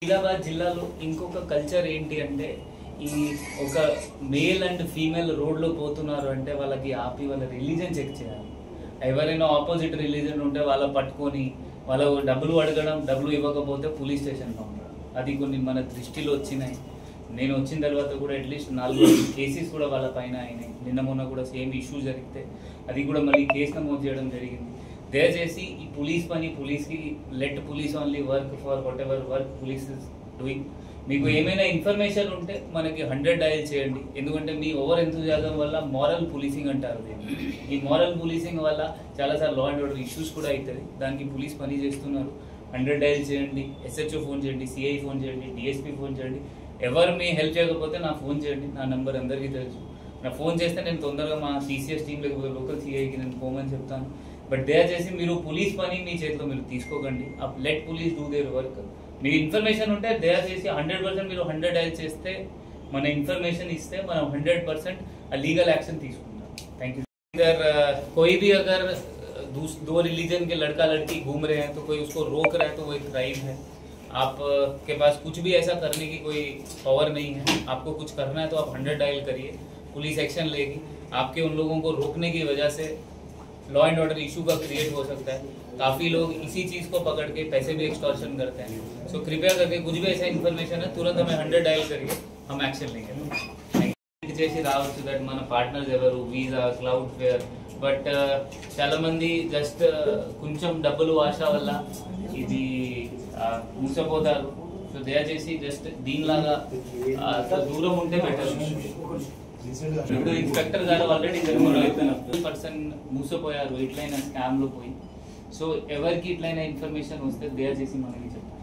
ఆదిలాబాద్ జిల్లాలో ఇంకొక కల్చర్ ఏంటి అంటే ఈ ఒక మేల్ అండ్ ఫీమేల్ రోడ్లో పోతున్నారు అంటే వాళ్ళకి ఆపి వాళ్ళ రిలీజన్ చెక్ చేయాలి. ఎవరైనా ఆపోజిట్ రిలీజన్ ఉంటే వాళ్ళ పట్టుకొని వాళ్ళ డబ్బులు అడగడం, డబ్బులు ఇవ్వకపోతే పోలీస్ స్టేషన్ పంపడం, అది కొన్ని మన దృష్టిలో వచ్చినాయి. నేను వచ్చిన తర్వాత కూడా అట్లీస్ట్ 4 కేసెస్ కూడా వాళ్ళ పైన అయినాయి. నిన్న మొన్న కూడా సేమ్ ఇష్యూ జరిగితే అది కూడా మళ్ళీ కేసు నమోదు చేయడం జరిగింది. దయచేసి ఈ పోలీస్ పని పోలీస్కి let police only work for what ever work police is doing. మీకు ఏమైనా ఇన్ఫర్మేషన్ ఉంటే మనకి 100 డయల్ చేయండి. ఎందుకంటే మీ ఓవర్ ఎంతూజియాజం వల్ల మారల్ పోలీసింగ్ అంటారు దీన్ని. ఈ మారల్ పోలీసింగ్ వల్ల చాలాసార్లు లా అండ్ ఆర్డర్ ఇష్యూస్ కూడా అవుతుంది. దానికి పోలీస్ పని చేస్తున్నారు. 100 డయల్ చేయండి, SHO ఫోన్ చేయండి, CI ఫోన్ చేయండి, DSP ఫోన్ చేయండి. ఎవరు మీ హెల్ప్ చేయకపోతే నా ఫోన్ చేయండి. నా నెంబర్ అందరికీ తెలుసు. నా ఫోన్ చేస్తే నేను తొందరగా మా CCS టీం లేకపోతే లోకల్ CIకి నేను పోమని చెప్తాను. బట్ దయచేసి మీరు పోలీస్ పని మీ చేతిలో మీరు తీసుకోకండి. Let police do their work. Me information ఉంటే దయచేసి 100% మీరు 100 డయల్ చేస్తే మన ఇన్ఫర్మేషన్ ఇస్తే మనం 100% लीगल एक्शन తీసుకుంటాం. Thank you. इधर कोई भी अगर दो रिलीजन के लड़का लड़की घूम रहे हैं तो कोई उसको रोक रहा है तो वो एक क्राइम है. आप के पास कुछ भी ऐसा करने की कोई पावर नहीं है. आपको कुछ करना है तो आप 100 डायल करिए, पुलिस एक्शन लेगी. आपके उन लोगों को रोकने की वजह से लॉ एंड ऑर्डर इशू का क्रिएट हो सकता है. काफ़ी लोग इसी चीज़ को पकड़ के पैसे भी एक्सटॉर्शन करते हैं. सो कृपया करके कुछ भी ऐसा इन्फॉर्मेशन है तुरंत हमें 100 डायल करिए, हम एक्शन लेंगे. చేసి రావచ్చు దట్ మన పార్ట్నర్స్ ఎవరు, వీసా, క్లౌడ్ ఫేర్. బట్ చాలా మంది జస్ట్ కొంచెం డబ్బులు ఆశ వల్ల ఇది మూసపోతారు. సో దయచేసి జస్ట్ దీనిలాగా దూరం ఉంటే బెటర్. ఇప్పుడు ఇన్స్పెక్టర్ గారు ఆల్రెడీ 100% మూసపోయారు ఇట్లయినా స్కామ్లో పోయి. సో ఎవరికి ఇట్లయినా ఇన్ఫర్మేషన్ వస్తే దయచేసి మనకి చెప్తారు.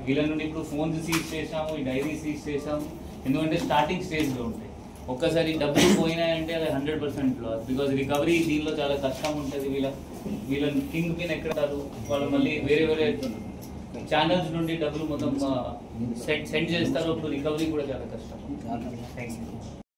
వీళ్ళ నుండి ఇప్పుడు ఫోన్స్ సీజ్ చేసాము, ఈ డైరీ సీజ్ చేసాము. ఎందుకంటే స్టార్టింగ్ స్టేజ్లో ఉంటాయి. ఒక్కసారి డబ్బులు పోయినాయంటే అది 100% లాస్. బికాజ్ రికవరీ దీనిలో చాలా కష్టం ఉంటుంది. వీళ్ళ కింగ్ పిన్ ఎక్కడారు, వాళ్ళు మళ్ళీ వేరే ఛానల్స్ నుండి డబ్బులు మొత్తం సెండ్ చేస్తారు. అప్పుడు రికవరీ కూడా చాలా కష్టం. Thank you.